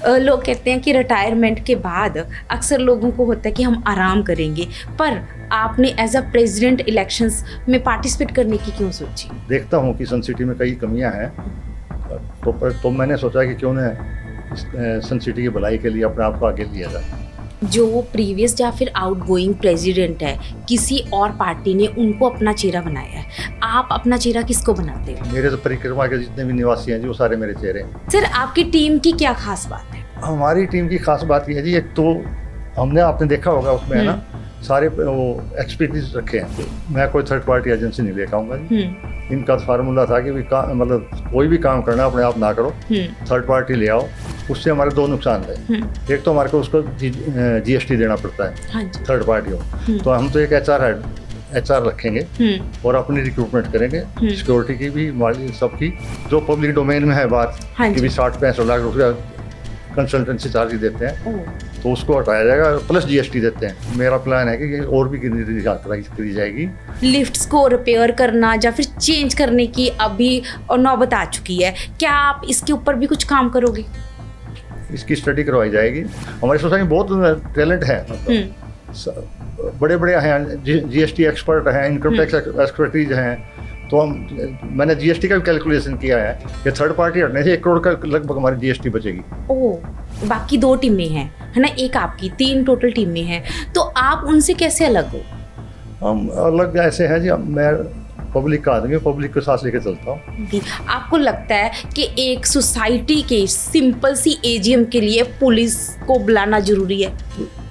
लोग कहते हैं कि रिटायरमेंट के बाद अक्सर लोगों को होता है कि हम आराम करेंगे, पर आपने एज अ प्रेसिडेंट इलेक्शंस में पार्टिसिपेट करने की क्यों सोची? देखता हूँ कि सन सिटी में कई कमियां हैं, तो मैंने सोचा कि क्यों न सन सिटी की भलाई के लिए अपने आप को आगे लिया जाए। जो प्रीवियस या फिर आउटगोइंग प्रेसिडेंट है, किसी और पार्टी ने उनको अपना चेहरा बनाया है, आप अपना चेहरा किसको बनाते हो? मेरे तो परिक्रमा के जितने भी निवासी हैं जी वो सारे मेरे चेहरे हैं। सर, आपकी टीम की क्या खास बात है? हमारी टीम की खास बात यह है जी, एक तो आपने देखा होगा उसमें है ना, सारे वो एक्सपर्टीज रखे हैं। मैं कोई थर्ड पार्टी एजेंसी नहीं लेकर आऊँगा जी। इनका फार्मूला था कि मतलब कोई भी काम करना अपने आप ना करो, थर्ड पार्टी ले आओ। उससे हमारे दो नुकसान है। एक तो हमारे को उसको जीएसटी देना पड़ता है। हाँ, थर्ड पार्टी हो तो हम तो एक एचआर रखेंगे और अपनी रिक्रूटमेंट करेंगे, सिक्योरिटी की भी, माली सबकी। जो पब्लिक डोमेन में है बात कि भी 60-65 लाख रुपया कंसल्टेंसी चार्ज देते हैं, तो उसको हटाया जाएगा, प्लस जीएसटी देते हैं। मेरा प्लान है कि और भी करी जाएगी। लिफ्ट्स को रिपेयर करना या फिर चेंज करने की अभी नौबत आ चुकी है, क्या आप इसके ऊपर भी कुछ काम करोगे? इसकी स्टडी करवाई जाएगी। हमारी सोसाइटी में बहुत टैलेंट है, बड़े बड़े हैं, जीएसटी एक्सपर्ट हैं, इनकम टैक्स एक्सपर्टीज हैं। तो मैंने जीएसटी का भी कैलकुलेशन किया है कि थर्ड पार्टी हटने से 1 करोड़ का लगभग हमारी जीएसटी बचेगी। ओह, बाकी 2 टीमें हैं, है ना, एक आपकी, 3 टोटल टीमें हैं, तो आप उनसे कैसे अलग हो? हम अलग ऐसे हैं जी, मैं पब्लिक का आदमी, पब्लिक को सांस लेके चलता हूँ। आपको लगता है कि एक सोसाइटी के सिंपल सी एजीएम के लिए पुलिस को बुलाना जरूरी है?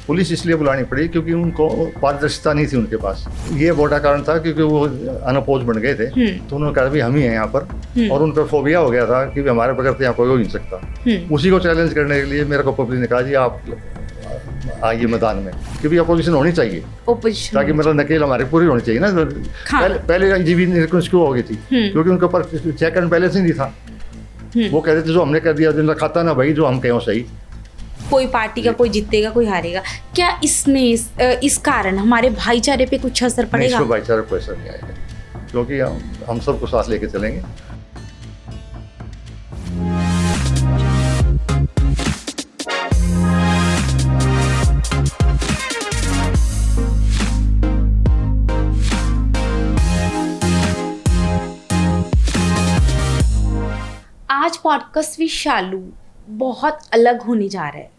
पुलिस इसलिए बुलानी पड़ी क्योंकि उनको पारदर्शिता नहीं थी उनके पास। ये बड़ा कारण था क्योंकि वो अनअपोज बन गए थे, तो उन्होंने कहा भी हम ही हैं यहाँ पर, और उनको फोबिया हो गया था कि हमारे बगैर तो यहाँ कोई हो नहीं सकता। उसी को चैलेंज करने के लिए मेरे को पब्लिक ने कहा जी आप आइए मैदान में, क्योंकि अपोजिशन होनी चाहिए, ताकि मतलब नकेल हमारी पूरी होनी चाहिए ना। पहले जीबी क्यों हो गई थी? क्योंकि उनके ऊपर चेक एंड बैलेंस ही नहीं था। वो कहते थे जो हमने कर दिया जिनका खाता ना भाई, जो हम कहें सही। कोई पार्टी का कोई जीतेगा कोई हारेगा, क्या इसमें इस कारण हमारे भाईचारे पे कुछ असर पड़ेगा? इसको भाईचारे को असर नहीं आएगा, क्योंकि हम सबको साथ लेके चलेंगे। आज पॉडकास्ट विद शालू बहुत अलग होने जा रहा है।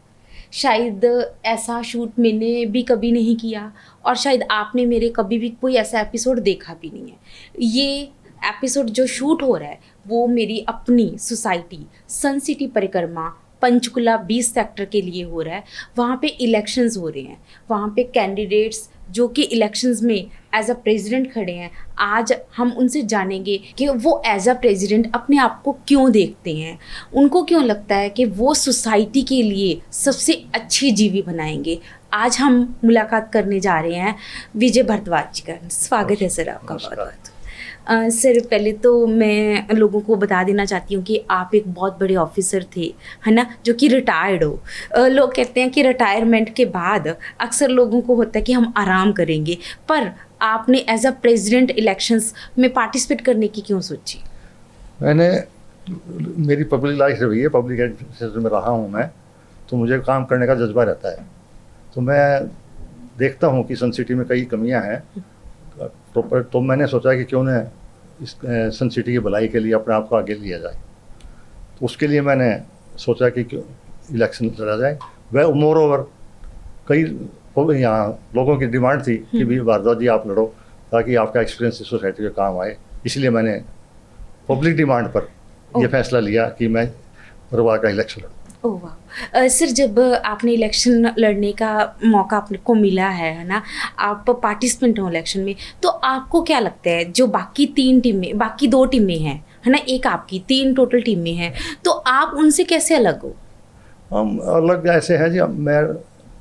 शायद ऐसा शूट मैंने भी कभी नहीं किया, और शायद आपने मेरे कभी भी कोई ऐसा एपिसोड देखा भी नहीं है। ये एपिसोड जो शूट हो रहा है वो मेरी अपनी सोसाइटी सन सिटी परिक्रमा पंचकुला 20 सेक्टर के लिए हो रहा है। वहाँ पे इलेक्शंस हो रहे हैं, वहाँ पे कैंडिडेट्स जो कि इलेक्शंस में एज अ प्रेसिडेंट खड़े हैं। आज हम उनसे जानेंगे कि वो एज अ प्रेसिडेंट अपने आप को क्यों देखते हैं, उनको क्यों लगता है कि वो सोसाइटी के लिए सबसे अच्छी जीवी बनाएंगे। आज हम मुलाकात करने जा रहे हैं विजय भारद्वाज जी का। स्वागत है सर आपका बहुत बहुत। सर, पहले तो मैं लोगों को बता देना चाहती हूँ कि आप एक बहुत बड़े ऑफिसर थे, है ना, जो कि रिटायर्ड हो। लोग कहते हैं कि रिटायरमेंट के बाद अक्सर लोगों को होता है कि हम आराम करेंगे, पर आपने एज अ प्रेसिडेंट इलेक्शंस में पार्टिसिपेट करने की क्यों सोची? मेरी पब्लिक लाइफ रही है, पब्लिक एडमिनिस्ट्रेशन में रहा हूँ मैं, तो मुझे काम करने का जज्बा रहता है। तो मैं देखता हूँ कि सन सिटी में कई कमियाँ हैं, तो मैंने सोचा कि क्यों न सन सिटी की भलाई के लिए अपने आप को आगे लिया जाए। तो उसके लिए मैंने सोचा कि क्यों इलेक्शन लड़ा जाए। वह मोर ओवर कई यहाँ लोगों की डिमांड थी कि भी भारद्वाज जी आप लड़ो, ताकि आपका एक्सपीरियंस इस सोसाइटी के काम आए। इसलिए मैंने पब्लिक डिमांड पर यह फैसला लिया कि मैं परिवार का इलेक्शन लड़ूँ। ओह वाह। सर, जब आपने इलेक्शन लड़ने का मौका आपने को मिला है ना, आप पार्टिसिपेंट हो इलेक्शन में, तो आपको क्या लगता है जो बाकी 2 टीमें हैं, है ना, एक आपकी, 3 टोटल टीमें हैं, तो आप उनसे कैसे अलग हो? हम अलग ऐसे हैं जी, मैं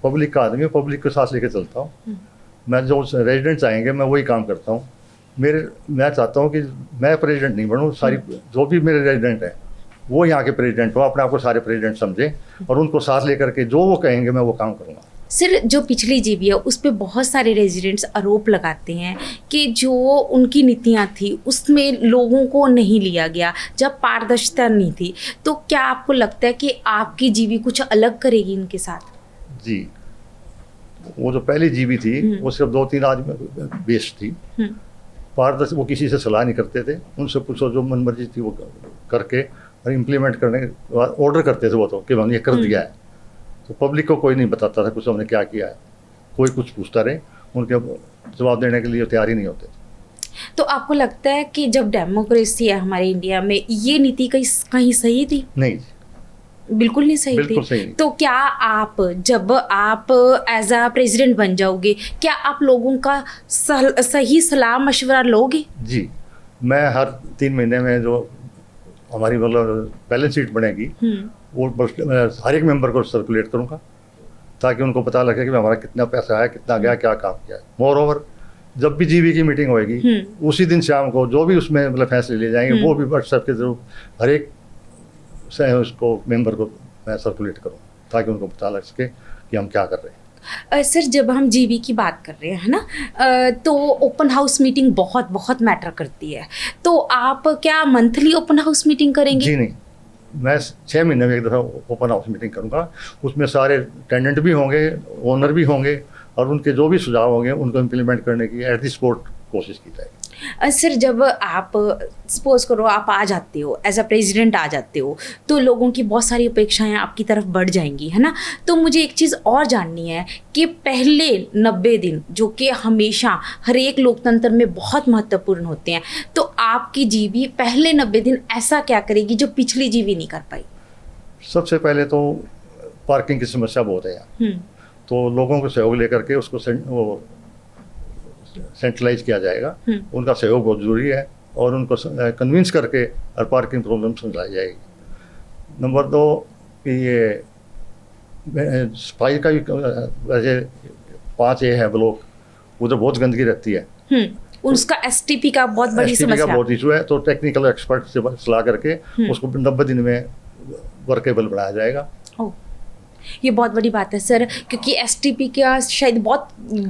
पब्लिक का आदमी, पब्लिक को सांस लेके चलता हूँ। मैं जो रेजिडेंट्स आएंगे मैं वही काम करता हूँ। मैं चाहता हूँ कि मैं प्रेसिडेंट नहीं बनूँ, सारी जो भी मेरे रेजिडेंट हैं वो यहाँ के प्रेसिडेंट हो, अपने आप को सारे प्रेसिडेंट समझें और उनको साथ लेकर के जो वो कहेंगे मैं वो काम करूँगा। सर जो पिछली जीबी है उस पे बहुत सारे रेजिडेंट्स आरोप लगाते हैं कि जो उनकी नीतियाँ थी उसमें लोगों को नहीं लिया गया, जब पारदर्शिता नहीं थी। तो क्या आपको लगता है कि आपकी जीबी कुछ अलग करेगी इनके साथ? जी, वो जो पहली जीबी थी वो सिर्फ 2-3 आदमी बेस्ड थी। पारदर्शी, वो किसी से सलाह नहीं करते थे, उनसे पूछो जो मनमर्जी थी वो करके और इम्प्लीमेंट करने के बाद ऑर्डर करते थे वो तो कि हमने ये कर दिया है। तो पब्लिक को कोई नहीं बताता था कुछ हमने क्या किया है, कोई कुछ पूछता रहे, उनके जवाब देने के लिए तैयार ही नहीं होते। तो आपको लगता है कि जब डेमोक्रेसी है हमारे इंडिया में, ये नीति कहीं सही थी? नहीं, बिल्कुल नहीं सही बिल्कुल थी। सही नहीं। तो क्या आप जब आप एज अ प्रेसिडेंट बन जाओगे, क्या आप लोगों का सही सलाह मशवरा लोगे? जी, मैं हर 3 महीने में जो हमारी मतलब बैलेंस शीट बनेगी वो मैं हर एक मेंबर को सर्कुलेट करूँगा ताकि उनको पता लगे कि हमारा कितना पैसा है, कितना गया, क्या काम किया है। मोर ओवर जब भी जीबी की मीटिंग होएगी उसी दिन शाम को जो भी उसमें मतलब फैसले लिए जाएंगे वो भी व्हाट्सएप के थ्रू हर एक से उसको मेंबर को मैं सर्कुलेट करूँ ताकि उनको पता लग सके कि हम क्या कर रहे हैं। सर जब हम जीबी की बात कर रहे हैं ना, तो ओपन हाउस मीटिंग बहुत बहुत मैटर करती है। तो आप क्या मंथली ओपन हाउस मीटिंग करेंगे? जी नहीं, मैं 6 महीने में एक दफ़ा ओपन हाउस मीटिंग करूँगा। उसमें सारे टेनेंट भी होंगे, ओनर भी होंगे और उनके जो भी सुझाव होंगे उनको इम्प्लीमेंट करने की एट द स्पॉट कोशिश की जाएगी। सर जब आप सपोज करो आप आ जाते हो एज अ प्रेसिडेंट आ जाते हो, तो लोगों की बहुत सारी अपेक्षाएं आपकी तरफ बढ़ जाएंगी, है ना? तो मुझे एक चीज़ और जाननी है कि पहले 90 दिन जो कि हमेशा हर एक लोकतंत्र में बहुत महत्वपूर्ण होते हैं, तो आपकी जीबी पहले 90 दिन ऐसा क्या करेगी जो पिछली जीबी नहीं कर पाई? सबसे पहले तो पार्किंग की समस्या बहुत है यहाँ, तो लोगों को सहयोग लेकर के उसको सेंट्रलाइज किया जाएगा। उनका सहयोग बहुत ज़रूरी है और उनको कन्विंस करके और पार्किंग प्रॉब्लम समझाई जाएगी। नंबर 2 कि ये सफाई का भी वैसे 5A है ब्लॉक, उधर बहुत गंदगी रहती है। उसका एसटीपी का बहुत बड़ी STP समस्या का बहुत इशू है, तो टेक्निकल एक्सपर्ट से सलाह करके उसको 90 दिन में वर्केबल बनाया जाएगा। ये बहुत बड़ी बात है सर, क्योंकि एसटीपी का शायद बहुत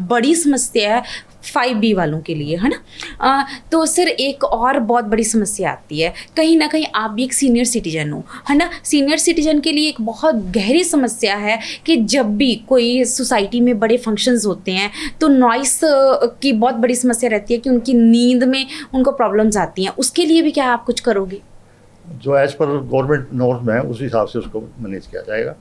बड़ी समस्या है 5B वालों के लिए, है ना? तो सर एक और बहुत बड़ी समस्या आती है, कहीं ना कहीं आप भी एक सीनियर सिटीजन हो, है ना? सीनियर सिटीजन के लिए एक बहुत गहरी समस्या है कि जब भी कोई सोसाइटी में बड़े फंक्शंस होते हैं तो नॉइस की बहुत बड़ी समस्या रहती है कि उनकी नींद में उनको प्रॉब्लम्स आती हैं। उसके लिए भी क्या आप कुछ करोगे? जो एज पर गवर्नमेंट नॉर्म है उस हिसाब से उसको मैनेज किया जाएगा।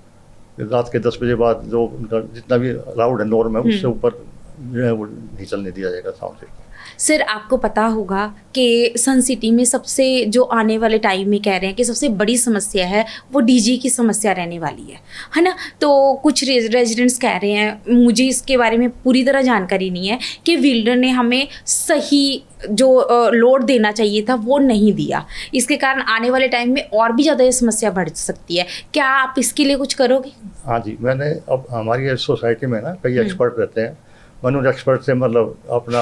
रात के 10 बजे बाद जो उनका जितना भी अलाउड है नॉर्म है उससे ऊपर जो है वो नहीं चलने दिया जाएगा साउंड से। सर आपको पता होगा कि सन सिटी में सबसे जो आने वाले टाइम में कह रहे हैं कि सबसे बड़ी समस्या है वो डीजे की समस्या रहने वाली है ना? तो कुछ रेजिडेंट्स कह रहे हैं, मुझे इसके बारे में पूरी तरह जानकारी नहीं है, कि विल्डर ने हमें सही जो लोड देना चाहिए था वो नहीं दिया, इसके कारण आने वाले टाइम में और भी ज़्यादा ये समस्या बढ़ सकती है। क्या आप इसके लिए कुछ करोगे? हाँ जी, मैंने अब हमारी सोसाइटी में ना कई एक्सपर्ट रहते हैं, मैंने उन एक्सपर्ट से मतलब अपना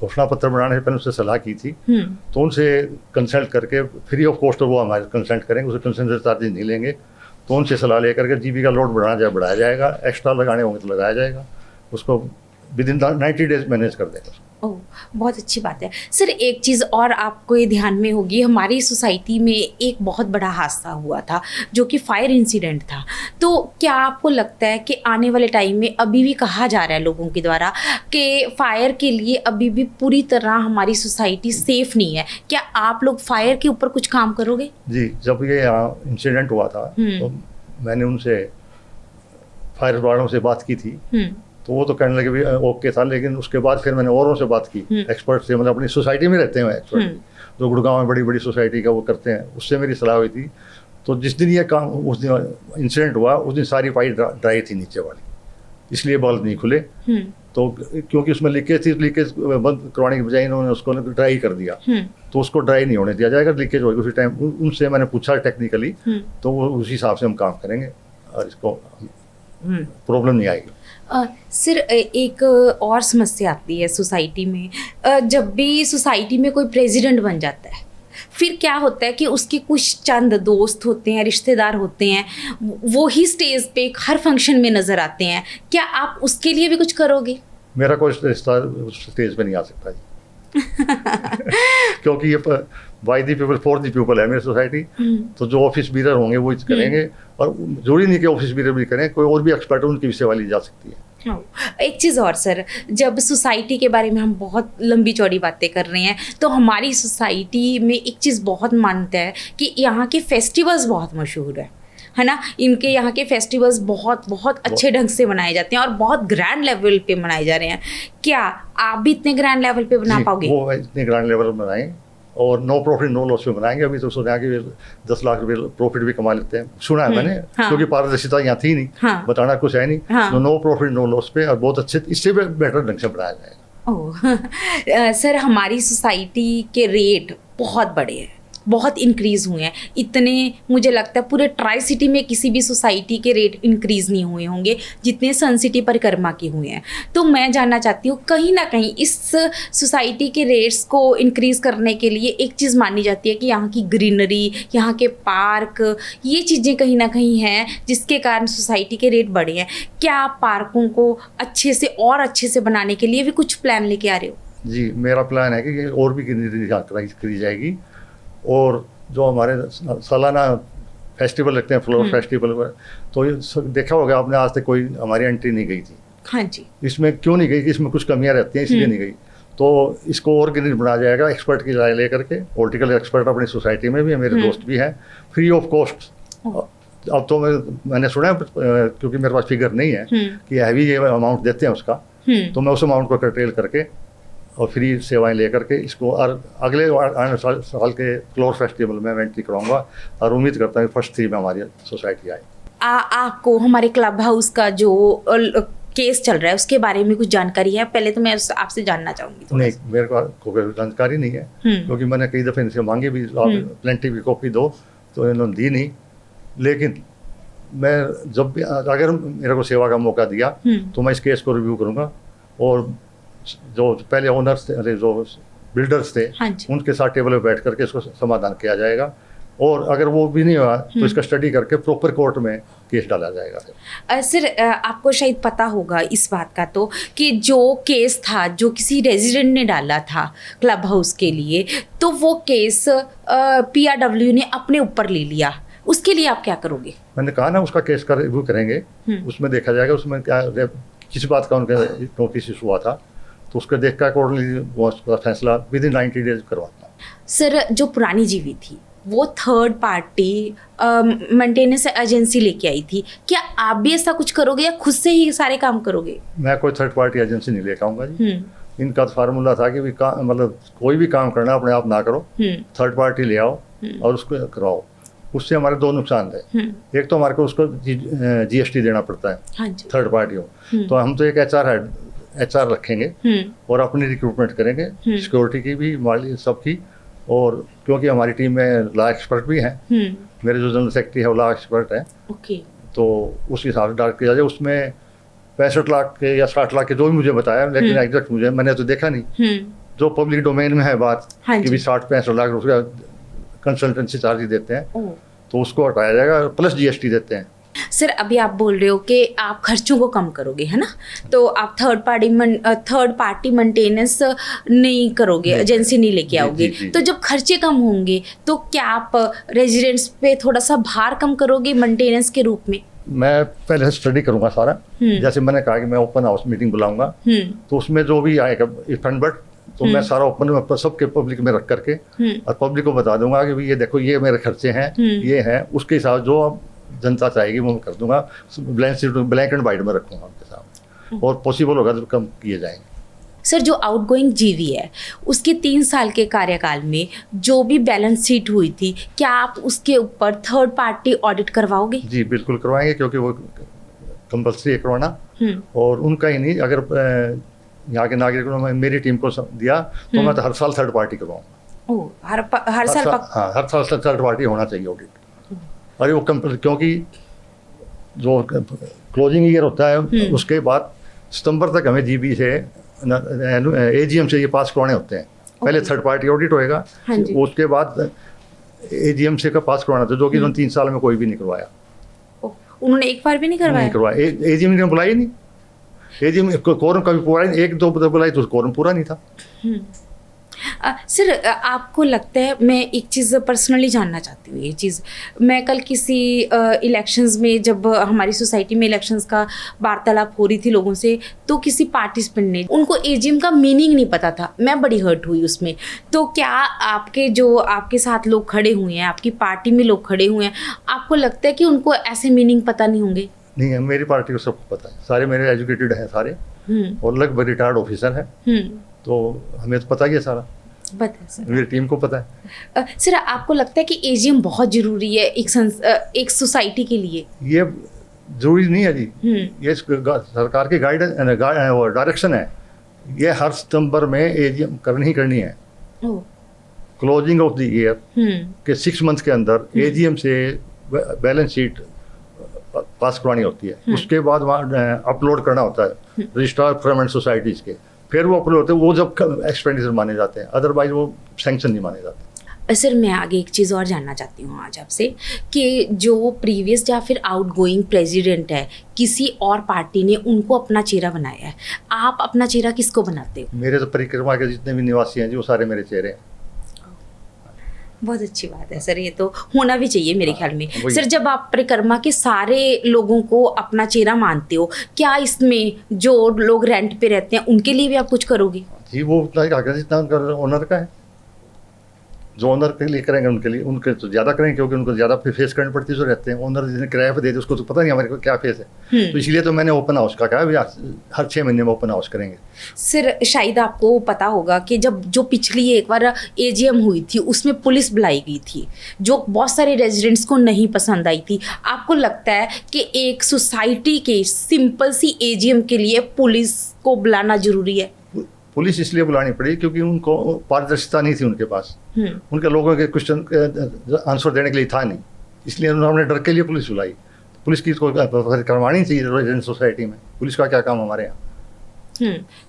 घोषणा पत्र बनाने से पहले उससे सलाह की थी, तो उनसे कंसल्ट करके फ्री ऑफ कॉस्ट वो हमारे कंसल्ट करेंगे, उसे कंसल्टेंसी चार्जेस नहीं लेंगे। तो उनसे सलाह लेकर के जीबी का लोड बढ़ाया जाएगा, एक्स्ट्रा लगाने होंगे तो लगाया जाएगा, उसको विद इन 90 डेज मैनेज कर देगा। ओह, बहुत अच्छी बात है सर। एक चीज़ और आपको ये ध्यान में होगी, हमारी सोसाइटी में एक बहुत बड़ा हादसा हुआ था जो कि फायर इंसिडेंट था। तो क्या आपको लगता है कि आने वाले टाइम में अभी भी कहा जा रहा है लोगों के द्वारा कि फायर के लिए अभी भी पूरी तरह हमारी सोसाइटी सेफ नहीं है? क्या आप लोग फायर के ऊपर कुछ काम करोगे? जी, जब ये इंसिडेंट हुआ था तो मैंने उनसे फायर वालों से बात की थी, तो वो तो कहने लगे भी ओके था, लेकिन उसके बाद फिर मैंने औरों से बात की, एक्सपर्ट से, मतलब अपनी सोसाइटी में रहते हैं एक्सपर्ट जो गुड़गांव में बड़ी बड़ी सोसाइटी का वो करते हैं, उससे मेरी सलाह हुई थी। तो जिस दिन ये काम उस दिन इंसिडेंट हुआ उस दिन सारी पाइप ड्राई थी नीचे वाली, इसलिए बल्ब नहीं खुले। तो क्योंकि उसमें लीकेज थी, लीकेज बंद करवाने की बजाय इन्होंने उसको ड्राई कर दिया, तो उसको ड्राई नहीं होने दिया जाएगा, लीकेज होगी उसी टाइम। उनसे मैंने पूछा टेक्निकली, तो वो उसी हिसाब से हम काम करेंगे और इसको प्रॉब्लम नहीं आएगी। सर एक और समस्या आती है सोसाइटी में, जब भी सोसाइटी में कोई प्रेसिडेंट बन जाता फिर क्या होता है कि उसके कुछ चंद दोस्त होते हैं, रिश्तेदार होते हैं, वो ही स्टेज पे हर फंक्शन में नज़र आते हैं, क्या आप उसके लिए भी कुछ करोगे? मेरा कोई रिश्ता उस स्टेज पे नहीं आ सकता जी। क्योंकि ये by the people for the people है मेरी सोसाइटी। तो जो ऑफिस बीरर होंगे वो करेंगे, और जरूरी नहीं कि ऑफिस बीरर भी करें, कोई और भी एक्सपर्ट उनकी भी सेवा ली जा सकती है। एक चीज़ और सर, जब सोसाइटी के बारे में हम बहुत लंबी चौड़ी बातें कर रहे हैं, तो हमारी सोसाइटी में एक चीज़ बहुत मानता है कि यहाँ के फेस्टिवल्स बहुत मशहूर है ना। इनके यहाँ के फेस्टिवल्स बहुत बहुत अच्छे ढंग से मनाए जाते हैं और बहुत ग्रैंड लेवल पे मनाए जा रहे हैं। क्या आप भी इतने ग्रैंड लेवल पे बना पाओगे? वो इतने ग्रैंड लेवल पर बनाएं, और नो प्रॉफिट नो लॉस पे बनाएंगे। अभी तो सोचा कि 10 लाख रुपए प्रॉफिट भी कमा लेते हैं, सुना है मैंने। हाँ। क्योंकि पारदर्शिता यहाँ थी नहीं, हाँ। बताना कुछ है नहीं। हाँ। तो नो प्रॉफिट नो लॉस पे, और बहुत अच्छे, इससे भी बेटर ढंग से बनाया जाएगा। ओह सर, हमारी सोसाइटी के रेट बहुत बड़े हैं, बहुत इंक्रीज़ हुए हैं। इतने मुझे लगता है पूरे ट्राई सिटी में किसी भी सोसाइटी के रेट इंक्रीज़ नहीं हुए होंगे जितने सन सिटी परिक्रमा के हुए हैं। तो मैं जानना चाहती हूँ, कहीं ना कहीं इस सोसाइटी के रेट्स को इंक्रीज़ करने के लिए एक चीज़ मानी जाती है कि यहाँ की ग्रीनरी, यहाँ के पार्क, ये चीज़ें कहीं ना कहीं हैं जिसके कारण सोसाइटी के रेट बढ़े हैं। क्या आप पार्कों को अच्छे से और अच्छे से बनाने के लिए भी कुछ प्लान लेके आ रहे हो? जी, मेरा प्लान है कि ये और भी ग्रीनरी करी जाएगी। और जो हमारे सालाना फेस्टिवल लगते हैं, फ्लोर फेस्टिवल, तो ये देखा होगा आपने, आज तक कोई हमारी एंट्री नहीं गई थी। हाँ जी। इसमें क्यों नहीं गई? कि इसमें कुछ कमियां रहती हैं, इसलिए नहीं गई। तो इसको और ग्रीन बनाया जाएगा, एक्सपर्ट की राय लेकर के। पॉलिटिकल एक्सपर्ट अपनी सोसाइटी में भी है, मेरे दोस्त भी हैं, फ्री ऑफ कॉस्ट। अब तो मैंने सुना है, क्योंकि मेरे पास फिगर नहीं है कि हैवी ये अमाउंट देते हैं उसका, तो मैं उस अमाउंट को कर्टेल करके और फ्री सेवाएं लेकर के इसको अगले आने साल के फ्लोर फेस्टिवल में मैं एंट्री कराऊंगा, और उम्मीद करता हूँ फर्स्ट 3 में हमारी सोसाइटी आए। आपको हमारे क्लब हाउस का जो केस चल रहा है उसके बारे में कुछ जानकारी है? पहले तो मैं आपसे जानना चाहूँगी। नहीं, मेरे को कोई जानकारी नहीं है, क्योंकि मैंने कई दफ़े इनसे मांगे भी, प्लेंटी की कॉपी दो, तो इन्होंने दी नहीं। लेकिन मैं जब भी, अगर मेरे को सेवा का मौका दिया तो मैं इस केस को रिव्यू करूँगा, और जो पहले ओनर्स थे, जो बिल्डर्स थे, हाँ, उनके साथ टेबल पर बैठ करके इसको समाधान किया जाएगा। और अगर वो भी नहीं हुआ तो इसका स्टडी करके प्रॉपर कोर्ट में केस डाला जाएगा। सर, आपको शायद पता होगा इस बात का तो, कि जो केस था जो किसी रेजिडेंट ने डाला था क्लब हाउस के लिए, तो वो केस PRW ने अपने ऊपर ले लिया। उसके लिए आप क्या करोगे? मैंने कहा ना, उसका केस का रिव्यू करेंगे, उसमें देखा जाएगा उसमें क्या किस बात का उनका नोटिस इशू हुआ था, तो उसको देख कर अकॉर्डिंगली वो उसका फैसला विद इन 90 डेज करवाता है। सर, जो पुरानी जीवी थी वो थर्ड पार्टी मेंटेनेंस एजेंसी लेके आई थी, क्या आप भी ऐसा कुछ करोगे या खुद से ही सारे काम करोगे? मैं कोई थर्ड पार्टी एजेंसी नहीं लेकर आऊँगा जी। इनका फार्मूला था कि मतलब कोई भी काम करना अपने आप ना करो, थर्ड पार्टी ले आओ और उसको कराओ। उससे हमारे 2 नुकसान है। एक तो हमारे को उसको GST देना पड़ता है, हाँ, थर्ड पार्टी हो, तो हम तो एक HR रखेंगे और अपनी रिक्रूटमेंट करेंगे, सिक्योरिटी की भी, माली सबकी। और क्योंकि हमारी टीम में लॉ एक्सपर्ट भी हैं, मेरे जो जनरल सेक्रेटरी है वो लॉ एक्सपर्ट है, तो उस हिसाब से डाल किया जाए। उसमें 65 लाख के या 60 लाख के जो भी मुझे बताया, लेकिन एग्जैक्ट मैंने तो देखा नहीं। जो पब्लिक डोमेन में है बात, कि भी 60-65 लाख रुपया कंसल्टेंसी चार्ज देते हैं, तो उसको हटाया जाएगा, प्लस GST देते हैं। सर, अभी आप बोल रहे हो कि आप खर्चों को कम करोगे, है ना? तो आप थर्ड पार्टी मेंटेनेंस नहीं करोगे, एजेंसी नहीं लेके आओगे। तो जब खर्चे कम होंगे तो क्या आप रेजिडेंट्स पे थोड़ा सा भार कम करोगे मेंटेनेंस के रूप में? मैं पहले स्टडी करूंगा सारा। जैसे मैंने कहा कि मैं ओपन हाउस मीटिंग बुलाऊंगा, तो उसमें जो भी आएगा फंड बट, तो मैं सारा ओपन में सबके पब्लिक में रख करके और पब्लिक को बता दूंगा कि ये देखो ये मेरे खर्चे हैं, ये हैं, उसके हिसाब जो जनता चाहेगी वो मैं कर दूंगा। ब्लैक एंड वाइट में रखूंगा उनके सामने, और पॉसिबल होगा तो कम किए जाएंगे। सर, जो आउटगोइंग जीवी है उसके 3 साल के कार्यकाल में जो भी बैलेंस शीट हुई थी, क्या आप उसके ऊपर थर्ड पार्टी ऑडिट करवाओगे? जी बिल्कुल करवाएंगे, क्योंकि वो कंपल्सरी है करवाना। और उनका ही नहीं, अगर यहाँ के नागरिकों ने मेरी टीम को दिया तो मैं तो हर साल थर्ड पार्टी करवाऊंगा। हर साल हर साल थर्ड पार्टी होना चाहिए ऑडिट। अरे वो क्योंकि जो क्लोजिंग ईयर होता है उसके बाद सितंबर तक हमें GB से AGM से ये पास करवाने होते हैं। पहले थर्ड पार्टी ऑडिट होएगा, हाँ जी। उसके बाद एजीएम से का पास करवाना था, जो कि उन्होंने 3 साल में कोई भी नहीं करवाया। उन्होंने एक बार भी नहीं नहीं करवाया? करवाया, एजीएम ने बुलाई नहीं, एजीएम कोरम कभी पूरा नहीं, एक दो बुलाई तो कोरम पूरा नहीं था। सर आपको लगता है, मैं एक चीज़ पर्सनली जानना चाहती हूँ, ये चीज़ मैं कल किसी इलेक्शंस में, जब हमारी सोसाइटी में इलेक्शंस का वार्तालाप हो रही थी लोगों से, तो किसी पार्टिसिपेंट ने, उनको एजीएम का मीनिंग नहीं पता था, मैं बड़ी हर्ट हुई उसमें। तो क्या आपके साथ लोग खड़े हुए हैं, आपकी पार्टी में लोग खड़े हुए हैं, आपको लगता है कि उनको ऐसे मीनिंग पता नहीं होंगे? नहीं है, मेरी पार्टी को सबको पता है, सारे मेरे एजुकेटेड हैं सारे, और लगभग रिटायर्ड ऑफिसर है, तो हमें तो पता ही है सारा, पता है सर। मेरी टीम को पता है। सर आपको लगता है कि एजीएम बहुत ज़रूरी है एक सोसाइटी के लिए? ये जरूरी नहीं है जी, ये सरकार की गाइडेंस डायरेक्शन है, ये हर सितंबर में एजीएम करनी ही करनी है। क्लोजिंग ऑफ द ईयर के 6 मंथ के अंदर एजीएम से बैलेंस शीट पास करवानी होती है, उसके बाद वहाँ अपलोड करना होता है रजिस्ट्रार फर्म एंड सोसाइटीज़ के, फिर वो अपलोड होते हैं, वो जब एक्सपेंडिचर माने जाते हैं, अदरवाइज वो सैंक्शन नहीं माने जाते। सर मैं आगे एक चीज़ और जानना चाहती हूँ आज आपसे, कि जो प्रीवियस या फिर आउटगोइंग प्रेसिडेंट है, किसी और पार्टी ने उनको अपना चेहरा बनाया है, आप अपना चेहरा किसको बनाते हो? मेरे तो परिक्रमा के जितने भी निवासी हैं जी, वो सारे मेरे चेहरे हैं। बहुत अच्छी बात है सर, ये तो होना भी चाहिए मेरे ख्याल में। वही। सर जब आप परिक्रमा के सारे लोगों को अपना चेहरा मानते हो, क्या इसमें जो लोग रेंट पे रहते हैं उनके लिए भी आप कुछ करोगे? जी, वो उतना ही कागज जितना उनका ओनर का है, जो ओनर के लिए करेंगे उनके लिए, उनके तो ज़्यादा करेंगे, क्योंकि उनको ज़्यादा फेस करनी पड़ती है जो रहते हैं। ओनर जिन्हें किराया पे देते उसको तो पता नहीं हमारे को क्या फेस है, तो इसलिए तो मैंने ओपन हाउस का कहा, हर 6 महीने में ओपन हाउस करेंगे। सर शायद आपको पता होगा कि जब जो पिछली एक बार एजीएम हुई थी, उसमें पुलिस बुलाई गई थी, जो बहुत सारे रेजिडेंट्स को नहीं पसंद आई थी। आपको लगता है कि एक सोसाइटी के सिंपल सी एजीएम के लिए पुलिस को बुलाना जरूरी है? पुलिस इसलिए बुलानी पड़ी क्योंकि उनको पारदर्शिता नहीं थी उनके पास, उनके लोगों के क्वेश्चन आंसर देने के लिए था नहीं, इसलिए उन्होंने डर के लिए पुलिस बुलाई। पुलिस की करवानी चाहिए रेजिडेंट सोसाइटी में, पुलिस का क्या काम हमारे यहाँ?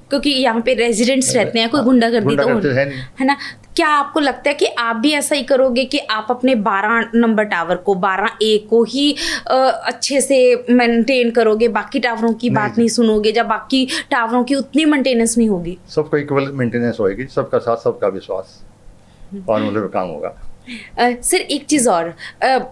क्योंकि यहाँ पे रेजिडेंट्स रहते हैं, कोई गुंडागर्दी तो है नहीं, है ना। क्या आपको लगता है कि आप भी ऐसा ही करोगे कि आप अपने 12 नंबर टावर को, 12A को ही अच्छे से मेंटेन करोगे, बाकी टावरों की बात नहीं सुनोगे, जब बाकी टावरों की उतनी मेंटेनेंस नहीं होगी? सबका इक्वल मेंटेनेंस होएगी, सबका साथ सबका विश्वास पाने वाले काम होगा। सर एक चीज़ और,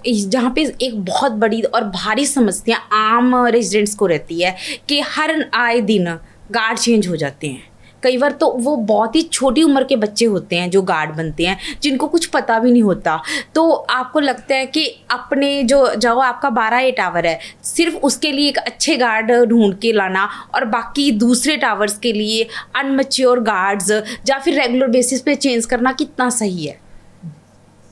जहाँ पे एक बहुत बड़ी और भारी समस्या आम रेजिडेंट्स को रहती है कि हर आए दिन गार्ड चेंज हो जाते हैं। कई बार तो वो बहुत ही छोटी उम्र के बच्चे होते हैं जो गार्ड बनते हैं, जिनको कुछ पता भी नहीं होता। तो आपको लगता है कि अपने जो आपका 12A टावर है, सिर्फ उसके लिए एक अच्छे गार्ड ढूंढ के लाना, और बाकी दूसरे टावर्स के लिए अनमैच्योर गार्ड्स या फिर रेगुलर बेसिस पे चेंज करना कितना सही है?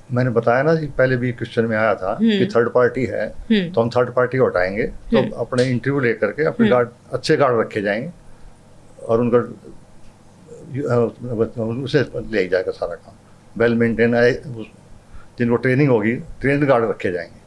मैंने बताया ना जी, पहले भी क्वेश्चन में आया था कि थर्ड पार्टी है, तो हम थर्ड पार्टी को हटाएंगे, तो अपने इंटरव्यू लेकर के अपने गार्ड, अच्छे गार्ड रखे जाएंगे, और उनका उसे ले जाएगा सारा काम, वेल मेंटेन है, जिनको ट्रेनिंग होगी ट्रेंड गार्ड रखे जाएंगे।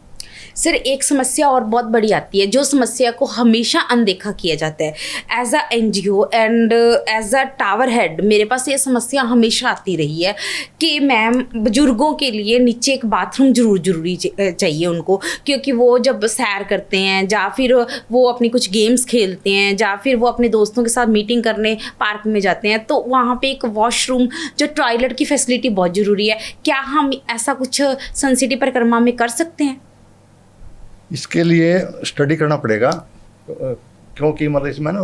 सर एक समस्या और बहुत बड़ी आती है, जो समस्या को हमेशा अनदेखा किया जाता है। As a NGO and as a tower head मेरे पास ये समस्या हमेशा आती रही है कि मैम, बुजुर्गों के लिए नीचे एक बाथरूम जरूरी चाहिए उनको, क्योंकि वो जब सैर करते हैं, या फिर वो अपनी कुछ गेम्स खेलते हैं, या फिर वो अपने दोस्तों के साथ मीटिंग करने पार्क में जाते हैं, तो वहाँ पे एक वॉशरूम, जो टॉयलेट की फैसिलिटी बहुत ज़रूरी है। क्या हम ऐसा कुछ सन सिटी परिक्रमा में कर सकते हैं? इसके लिए स्टडी करना पड़ेगा, क्योंकि मतलब इसमें ना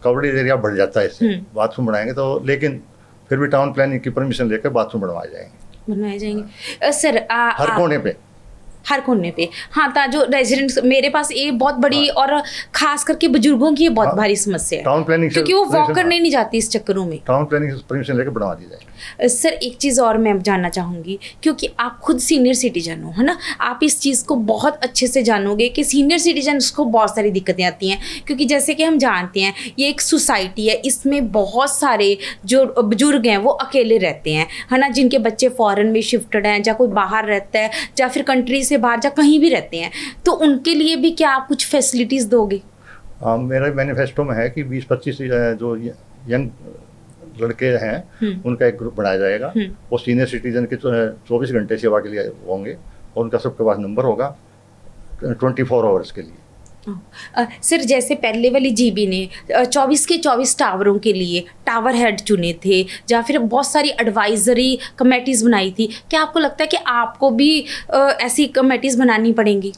कवरेज एरिया बढ़ जाता है इससे, बाथरूम बनाएंगे तो, लेकिन फिर भी टाउन प्लानिंग की परमिशन लेकर बाथरूम बनवाए जाएंगे सर हर कोने पे, हर कोने पे। हाँ, था जो रेजिडेंट्स, मेरे पास ये बहुत बड़ी और खास करके बुजुर्गों की ये बहुत भारी समस्या है, टाउन प्लानिंग क्योंकि वो वॉक करने नहीं जाती इस चक्करों में। टाउन प्लानिंग से परमिशन लेकर बनवा दी जाए। सर एक चीज़ और मैं जानना चाहूँगी, क्योंकि आप खुद सीनियर सिटीजन हो, है ना, आप इस चीज़ को बहुत अच्छे से जानोगे कि सीनियर सिटीजन्स को बहुत सारी दिक्कतें आती हैं, क्योंकि जैसे कि हम जानते हैं ये एक सोसाइटी है, इसमें बहुत सारे जो बुजुर्ग हैं वो अकेले रहते हैं, है ना, जिनके बच्चे फॉरेन में शिफ्टेड हैं, या कोई बाहर रहता है, या फिर कंट्री से बाहर या कहीं भी रहते हैं, तो उनके लिए भी क्या आप कुछ फैसिलिटीज़ दोगे? मेरा मैनिफेस्टो में है कि 20-25 जो यंग लड़के हैं उनका एक ग्रुप बनाया जाएगा। वो सीनियर सिटीजन के 24 घंटे सेवा के लिए होंगे और उनका सबके पास नंबर होगा 24 आवर्स के लिए। सर जैसे पहले वाली जीबी ने 24 के 24 टावरों के लिए टावर हेड चुने थे या फिर बहुत सारी एडवाइजरी कमेटीज़ बनाई थी, क्या आपको लगता है कि आपको भी ऐसी कमेटीज़ बनानी पड़ेंगी?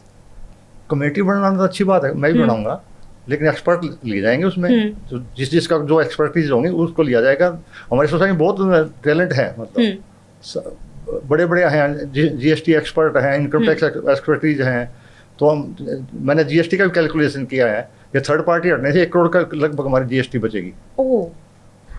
कमेटी बनाना तो अच्छी बात है, मैं भी बनाऊंगा, लेकिन एक्सपर्ट लिए जाएंगे उसमें। तो जिसका जो एक्सपर्टीज होंगे उसको लिया जाएगा। हमारी सोसाइटी में बहुत टैलेंट है, मतलब बड़े बड़े हैं, जीएसटी एक्सपर्ट हैं, इनकम टैक्स एक्सपर्टीज हैं। तो मैंने जीएसटी का भी कैलकुलेशन किया है कि थर्ड पार्टी हटने से 1 करोड़ का लगभग हमारी जीएसटी बचेगी। ओह,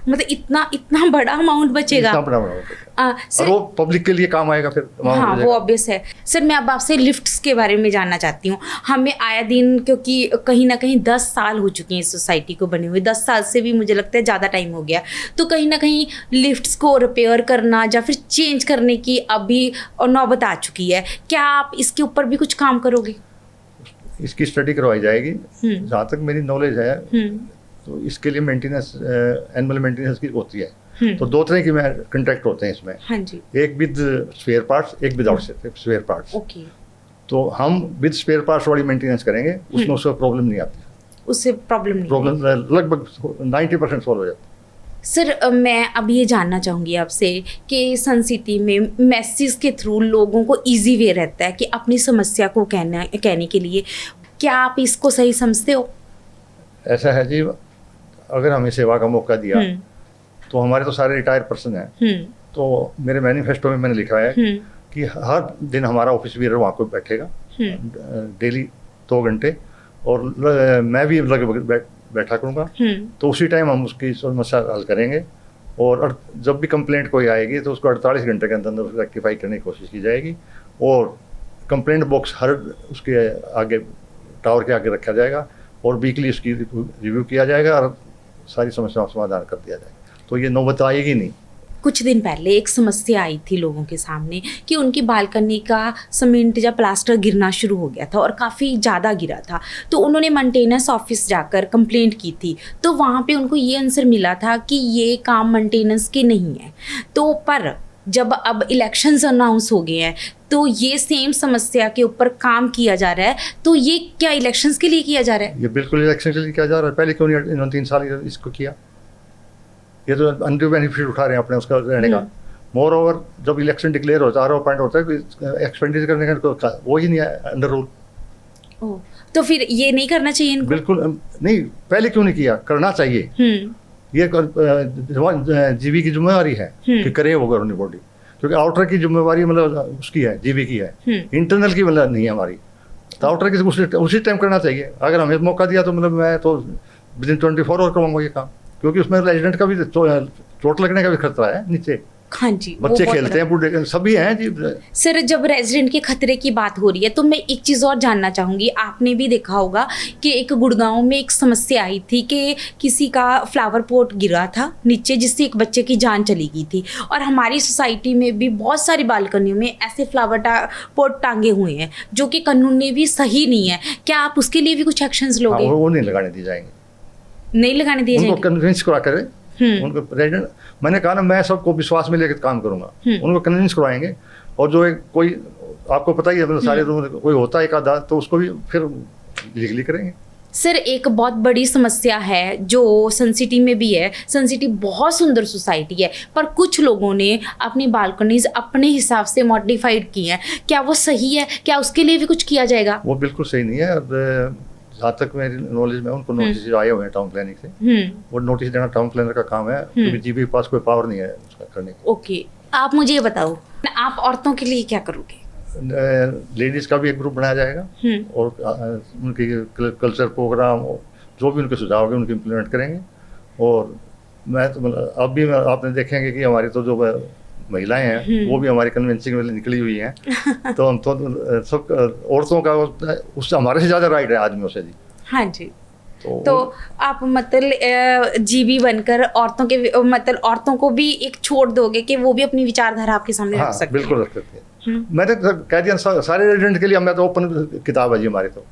मतलब इतना बड़ा अमाउंट बचेगा। इतना बड़ा अमाउंट बचेगा और वो पब्लिक के लिए काम आएगा फिर। हाँ, वो ऑब्वियस है। सर मैं अब आपसे लिफ्ट्स के बारे में जानना चाहती हूँ। हमें आया दिन, क्योंकि कहीं ना कहीं 10 साल हो चुके हैं इस सोसाइटी को बने हुए, 10 साल से भी मुझे लगता है ज़्यादा टाइम हो गया, तो कहीं ना कहीं लिफ्ट्स को रिपेयर करना या फिर चेंज करने की अभी नौबत आ चुकी है। क्या आप इसके ऊपर भी कुछ काम करोगे? इसकी स्टडी करवाई जाएगी। जहाँ तक मेरी नॉलेज है तो इसके लिए मेंटेनेंस, एनुअल मेंटेनेंस की होती है। तो 2 तरह की कंट्रैक्ट होते हैं इसमें। हाँ जी। एक विद स्पेयर पार्ट्स, एक विदाउट स्पेयर पार्ट्स। ओके। तो हम विद स्पेयर पार्ट्स वाली मेंटेनेंस करेंगे, उसमें उसका प्रॉब्लम नहीं आती। उससे प्रॉब्लम लगभग 90% सॉल्व हो जाता है। सर मैं अब ये जानना चाहूँगी आपसे कि सन सिटी में मैसेज के थ्रू लोगों को इजी वे रहता है कि अपनी समस्या को कहने के लिए, क्या आप इसको सही समझते हो? ऐसा है जी, अगर हमें सेवा का मौका दिया तो हमारे तो सारे रिटायर्ड पर्सन हैं। तो मेरे मैनिफेस्टो में मैंने लिखा है कि हर दिन हमारा ऑफिस भी वहाँ पर बैठेगा डेली 2 घंटे, और मैं भी लगभग बैठा करूँगा। तो उसी टाइम हम उसकी समस्या हल करेंगे, और जब भी कंप्लेंट कोई आएगी तो उसको 48 घंटे के अंदर उसको रेक्टिफाई करने की कोशिश की जाएगी। और कंप्लेंट बॉक्स हर उसके आगे, टावर के आगे रखा जाएगा, और वीकली उसकी रिव्यू किया जाएगा और सारी समस्याओं का समाधान कर दिया जाएगा। तो ये नौबत आएगी नहीं। कुछ दिन पहले एक समस्या आई थी लोगों के सामने कि उनकी बालकनी का सीमेंट या प्लास्टर गिरना शुरू हो गया था और काफ़ी ज़्यादा गिरा था। तो उन्होंने मेंटेनेंस ऑफिस जाकर कंप्लेंट की थी, तो वहाँ पे उनको ये आंसर मिला था कि ये काम मेंटेनेंस के नहीं है। तो पर जब अब इलेक्शंस अनाउंस हो गए हैं तो ये सेम समस्या के ऊपर काम किया जा रहा है, तो ये क्या इलेक्शंस के लिए किया जा रहा है? ये बिल्कुल इलेक्शन के लिए किया जा रहा है। पहले क्यों नहीं इन्होंने 3 साल इसको किया? ये तो अनड्यू बेनिफिट उठा रहे हैं अपने उसका रहने का। मोर ओवर जब इलेक्शन डिक्लेयर होता है, पॉइंट होता है, एक्सपेंडिचर करने का वो ही नहीं है अंडर रूल। तो फिर ये नहीं करना चाहिए इनको? बिल्कुल नहीं, पहले क्यों नहीं किया? करना चाहिए। ये जीबी की जिम्मेवारी है कि करे वो गवर्निंग बॉडी, क्योंकि आउटर की जिम्मेवारी मतलब उसकी है, जीबी की है, इंटरनल की मतलब नहीं है हमारी। तो आउटर की उसी टाइम करना चाहिए। अगर हमें मौका दिया तो मतलब मैं तो विदिन 24 आवर करूँगा ये काम, क्योंकि उसमें रेजिडेंट का भी चोट लगने का भी खतरा है नीचे। हाँ जी, बच्चे खेलते हैं, बूढ़े सभी हैं जी। सर जब रेजिडेंट के खतरे की बात हो रही है तो मैं एक चीज़ और जानना चाहूँगी। आपने भी देखा होगा कि एक गुड़गांव में एक समस्या आई थी कि किसी का फ्लावर पॉट गिरा था नीचे, जिससे एक बच्चे की जान चली गई थी। और हमारी सोसाइटी में भी बहुत सारी बालकनियों में ऐसे फ्लावर पॉट टांगे हुए हैं जो कि कानूनी भी सही नहीं है। क्या आप उसके लिए भी कुछ एक्शंस लोगे? हाँ, वो नहीं लगाने दिए जाएंगे। नहीं लगाने दिए जाएंगे? उनको कन्विंस करा करे। उनको रेजिडेंट, मैंने कहा ना, मैं सबको विश्वास में लेकर काम करूंगा। उनको कन्विंस करवाएंगे, और जो कोई आपको पता ही है मतलब सारे रूम कोई होता है एक आधा, तो उसको भी फिर लीगली करेंगे। सर एक बहुत बड़ी समस्या है जो सन सिटी में भी है। सन सिटी बहुत सुंदर सोसाइटी है, पर कुछ लोगों ने अपनी बालकनीज अपने हिसाब से मॉडिफाइड की हैं। क्या वो सही है? क्या उसके लिए भी कुछ किया जाएगा? वो बिल्कुल सही नहीं है। जहाँ तक मेरी नॉलेज में उनको नोटिस आए हुए हैं टाउन प्लानिंग से, वो नोटिस देना टाउन प्लानर का काम है, क्योंकि जीबी के पास कोई पावर नहीं है उसका करने की। ओके, आप मुझे ये बताओ, आप औरतों के लिए क्या करोगे? लेडीज का भी एक ग्रुप बनाया जाएगा, और उनकी कल्चर प्रोग्राम जो भी उनके सुझाव होंगे उनकी इम्प्लीमेंट करेंगे। और मैं तो मतलब अब भी आपने देखेंगे कि हमारी तो जो महिलाएं हैं वो भी हमारी कन्वेंसिंग में निकली हुई हैं। तो हम तो सब औरतों का उससे हमारे से ज़्यादा राइट है आदमियों से जी। हाँ जी। तो आप मतलब जीबी बनकर औरतों के मतलब औरतों को भी एक छोड़ दोगे कि वो भी अपनी विचारधारा आपके सामने रख सकते हैं? बिल्कुल रख सकते हैं। मैंने कह दिया सारे रेजिडेंट के लिए मैं तो ओपन किताब है जी हमारी। तो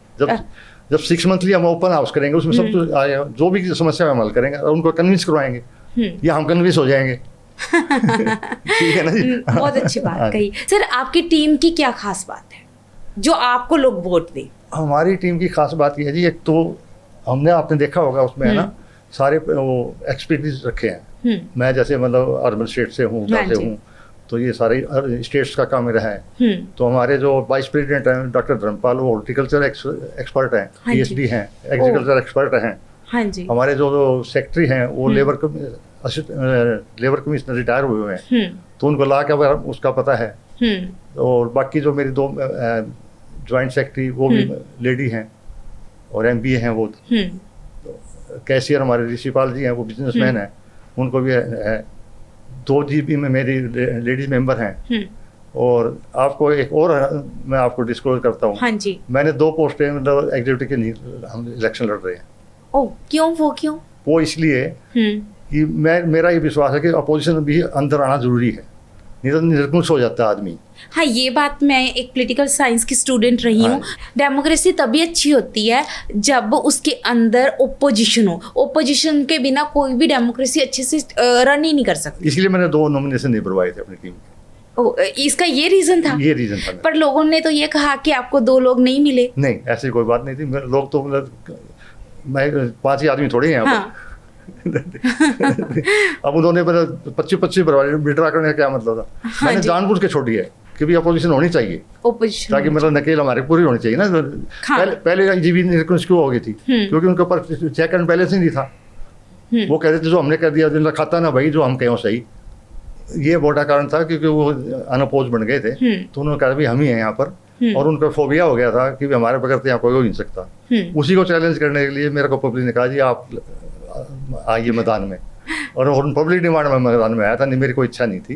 जब 6 मंथली हम ओपन हाउस करेंगे, उसमें सब तो आएगा, जो भी समस्या हम हल करेंगे और उनको कन्विंस करवाएंगे। ये हम कन्विंस हो जाएंगे। ठीक है ना जी। बहुत अच्छी हाँ। बात कही सर। आपकी टीम की क्या खास बात है जो आपको लोग वोट दें? हमारी टीम की खास बात यह है जी, एक तो हमने आपने देखा होगा उसमें है ना सारे वो एक्सपीरियंस रखे हैं। मैं जैसे मतलब अर्बन स्टेट से हूँ, हाँ से जी। हूँ, तो ये सारे स्टेट्स का काम मेरा है। तो हमारे जो वाइस प्रेसिडेंट हैं डॉक्टर धर्मपाल, वो हॉर्टिकल्चर एक्सपर्ट हैं, हाँ जी। PhD हैं, एग्रीकल्चर एक्सपर्ट हैं। हाँ जी। हमारे जो सेक्रेटरी हैं वो लेबर कमीशनर रिटायर हुए हैं, तो उनको ला के उसका पता है। और बाकी जो मेरी दो जॉइंट सेक्रेटरी वो भी लेडी हैं और MBA हैं वो। कैशियर हमारे ऋषिपाल जी हैं, वो बिजनेसमैन हैं, उनको भी है। 2 GB में मेरी लेडीज मेंबर हैं। और आपको एक और मैं आपको डिस्क्लोज करता हूँ। हाँ जी। मैंने 2 पोस्टें मतलब एग्जीक्यूटिव के नहीं, हम इलेक्शन लड़ रहे हैं। ओ क्यों? वो क्यों? वो इसलिए कि मेरा ये विश्वास है कि अपोजिशन भी अंदर आना जरूरी है, नहीं तो निर्गुण हो जाता है आदमी। हाँ, ये बात मैं एक पॉलिटिकल साइंस की स्टूडेंट रही हूँ। डेमोक्रेसी तभी अच्छी होती है जब उसके अंदर ओपोजिशन हो। ओपोजिशन के बिना कोई भी डेमोक्रेसी अच्छे से रन ही नहीं कर सकती। इसलिए मैंने 2 नॉमिनेशन नहीं करवाए थे अपनी टीम के। ओ, इसका ये रीजन था? ये रीजन था। पर लोगों ने तो ये कहा कि आपको 2 लोग नहीं मिले। नहीं, ऐसी कोई बात नहीं थी। लोग तो मतलब मैं 5 ही आदमी थोड़े हैं यहाँ पर। अब उन्होंने 25 विड्रा करने का क्या मतलब था? हाँ मैंने जी। जानबूझ के छोड़ दिया है कि भी अपोजिशन होनी चाहिए, ओपोजिशन ताकि मतलब नकेल हमारे पूरी होनी चाहिए ना। हाँ। पहले जीवी निर्कुंज क्यों हो गई थी? क्योंकि उनके ऊपर चेक एंड बैलेंस ही नहीं था। वो कहते थे जो हमने कर दिया जिनका खाता ना भाई, जो हम कहें सही। ये बड़ा कारण था क्योंकि वो अनअपोज बन गए थे, तो उन्होंने कहा भी हम ही हैं यहाँ पर। और उनका फोबिया हो गया था कि हमारे बगैर तो यहाँ कोई हो नहीं सकता। उसी को चैलेंज करने के लिए मेरे को पब्लिक ने कहा जी आप आइए मैदान में, और पब्लिक डिमांड में मैदान में आया था। नहीं, मेरी कोई इच्छा नहीं थी।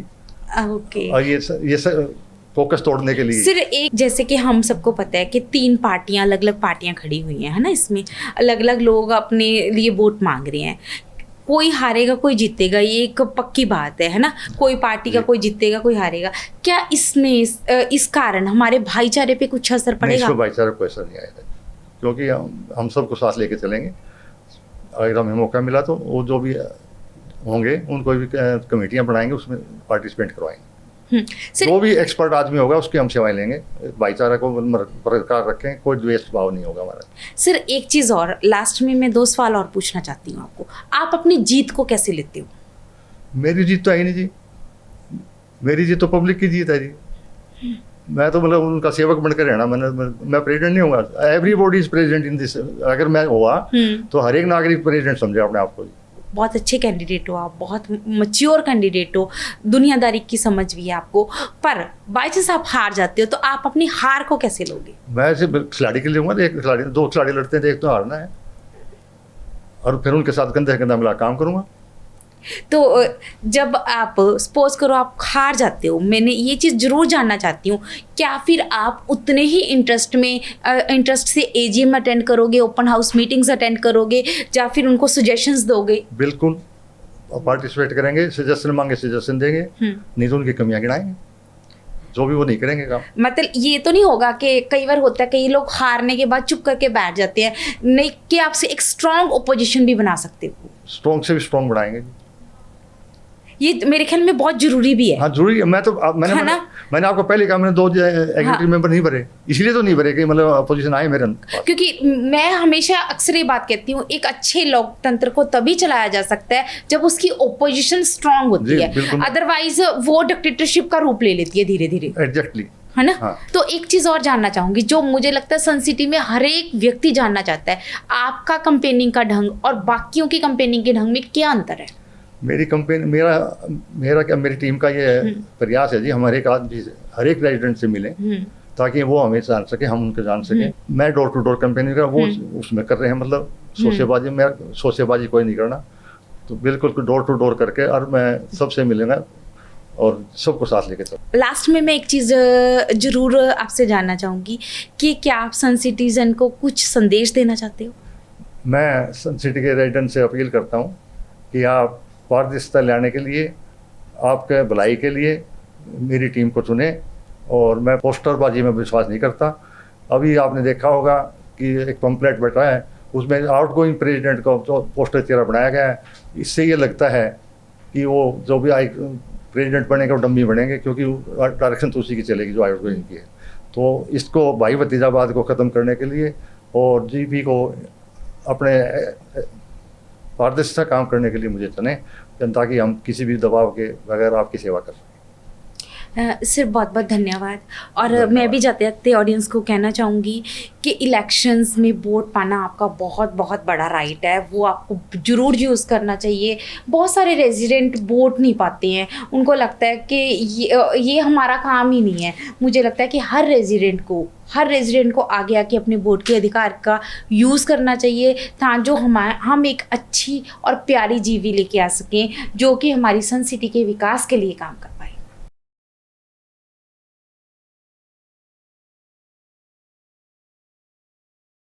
ओके। और ये फोकस तोड़ने के लिए। सिर्फ एक, जैसे कि हम सबको पता है कि 3 पार्टियां, अलग अलग पार्टियां खड़ी हुई हैं, है ना। इसमें अलग अलग लोग अपने लिए वोट मांग रहे हैं। कोई हारेगा कोई जीतेगा, ये एक पक्की बात है ना। कोई पार्टी का कोई जीतेगा कोई हारेगा। क्या इसमें इस कारण हमारे भाईचारे पे कुछ असर पड़ेगा? इसमें भाईचारे को असर नहीं आएगा, क्योंकि हम सबको साथ लेके चलेंगे। अगर हमें मौका मिला तो वो जो भी होंगे उनको भी कमेटियां बनाएंगे, उसमें पार्टिसिपेट करवाएंगे। जो भी एक्सपर्ट आदमी होगा उसकी हम सेवाएं लेंगे। भाईचारा को बरकरार रखें, कोई द्वेष भाव नहीं होगा हमारा। सर एक चीज़ और, लास्ट में मैं 2 सवाल और पूछना चाहती हूँ आपको। आप अपनी जीत को कैसे लेते हो? मेरी जीत तो है ही नहीं जी, मेरी जीत तो पब्लिक की जीत है जी। मैं तो मतलब उनका सेवक बनकर रहना। मैं प्रेसिडेंट नहीं होगा। Everybody is president in this. अगर मैं हुआ तो हर एक नागरिक प्रेसिडेंट समझे अपने आप को। बहुत अच्छे कैंडिडेट हो आप, बहुत मैच्योर कैंडिडेट हो, दुनियादारी की समझ भी है आपको। पर बाई चांस आप हार जाते हो तो आप अपनी हार को कैसे लोगे? मैं सिर्फ खिलाड़ी के लिए हूँ। एक खिलाड़ी, 2 खिलाड़ी लड़ते हैं, एक तो हारना है, और फिर उनके साथ कंधे से कंधा मिला काम करूँगा। तो जब आप सपोज करो आप हार जाते हो, मैंने ये चीज़ ज़रूर जानना चाहती हूँ, क्या फिर आप उतने ही इंटरेस्ट से AGM अटेंड करोगे, ओपन हाउस मीटिंग्स अटेंड करोगे, या फिर उनको सजेशंस दोगे? बिल्कुल पार्टिसिपेट करेंगे, सजेशन मांगे सजेशन देंगे, नहीं तो उनकी कमियां गिनाएंगे, जो भी वो नहीं करेंगे काम। मतलब ये तो नहीं होगा कि कई बार होता है कई लोग हारने के बाद चुप करके बैठ जाते हैं, नहीं कि आपसे एक स्ट्रॉन्ग ओपोजिशन भी बना सकते हो? स्ट्रॉन्ग से भी स्ट्रॉन्ग बनाएंगे। ये मेरे ख्याल में बहुत जरूरी भी है। हाँ जरूरी है। मैंने आपको पहले कहा, मैंने 2 एग्जीक्यूटिव मेंबर नहीं भरे, इसलिए तो नहीं भरे कि मतलब अपोजिशन आए मेरे पास। क्योंकि मैं हमेशा अक्सर ये बात कहती हूँ, एक अच्छे लोकतंत्र को तभी चलाया जा सकता है जब उसकी ओपोजिशन स्ट्रांग होती है, अदरवाइज वो डिक्टेटरशिप का रूप ले लेती है धीरे धीरे। एग्जैक्टली, है ना। हाँ। तो एक चीज और जानना चाहूंगी जो मुझे लगता है सन सिटी में हर एक व्यक्ति जानना चाहता है, आपका कंपेनिंग का ढंग और बाकियों की कंपेनिंग के ढंग में क्या अंतर है? मेरी कंपेनी, मेरी टीम का ये प्रयास है जी, हमारे हर एक रेजिडेंट से मिले ताकि वो हमें जान सके, हम उनके जान सके। मैं डोर टू डोर कंपेनिंग का वो उसमें कर रहे हैं, मतलब सोशेबाजी कोई नहीं करना, तो बिल्कुल डोर टू डोर करके, और मैं सबसे मिलूंगा और सबको साथ लेके चल। लास्ट में मैं एक चीज़ जरूर आपसे जानना चाहूँगी कि क्या आप सन सिटीजन को कुछ संदेश देना चाहते हो? मैं सन सिटी के रेजिडेंट से अपील करता हूँ कि आप पारदर्शिता लाने के लिए, आपके भलाई के लिए मेरी टीम को चुने, और मैं पोस्टरबाजी में विश्वास नहीं करता। अभी आपने देखा होगा कि एक पंपलेट बैठा है, उसमें आउटगोइंग प्रेसिडेंट का जो पोस्टर चेहरा बनाया गया है, इससे ये लगता है कि वो जो भी प्रेसिडेंट बनेंगे वो डम्मी बनेंगे, क्योंकि डायरेक्शन तो उसी की चलेगी जो आयुर्वेद की है। तो इसको भाई भतीजावाद को ख़त्म करने के लिए और जीपी को अपने पारदर्शिता काम करने के लिए मुझे चुने, ताकि हम किसी भी दबाव के बगैर आपकी सेवा कर सकें। सर बहुत बहुत धन्यवाद। और मैं भी जाते जाते ऑडियंस को कहना चाहूँगी कि इलेक्शंस में वोट पाना आपका बहुत बहुत बड़ा राइट है, वो आपको ज़रूर यूज़ करना चाहिए। बहुत सारे रेजिडेंट वोट नहीं पाते हैं, उनको लगता है कि ये हमारा काम ही नहीं है। मुझे लगता है कि हर रेजिडेंट को आगे आके अपने वोट के अधिकार का यूज़ करना चाहिए, ताकि हम एक अच्छी और प्यारी जीवी लेके आ सकें जो कि हमारी सन सिटी के विकास के लिए काम करे।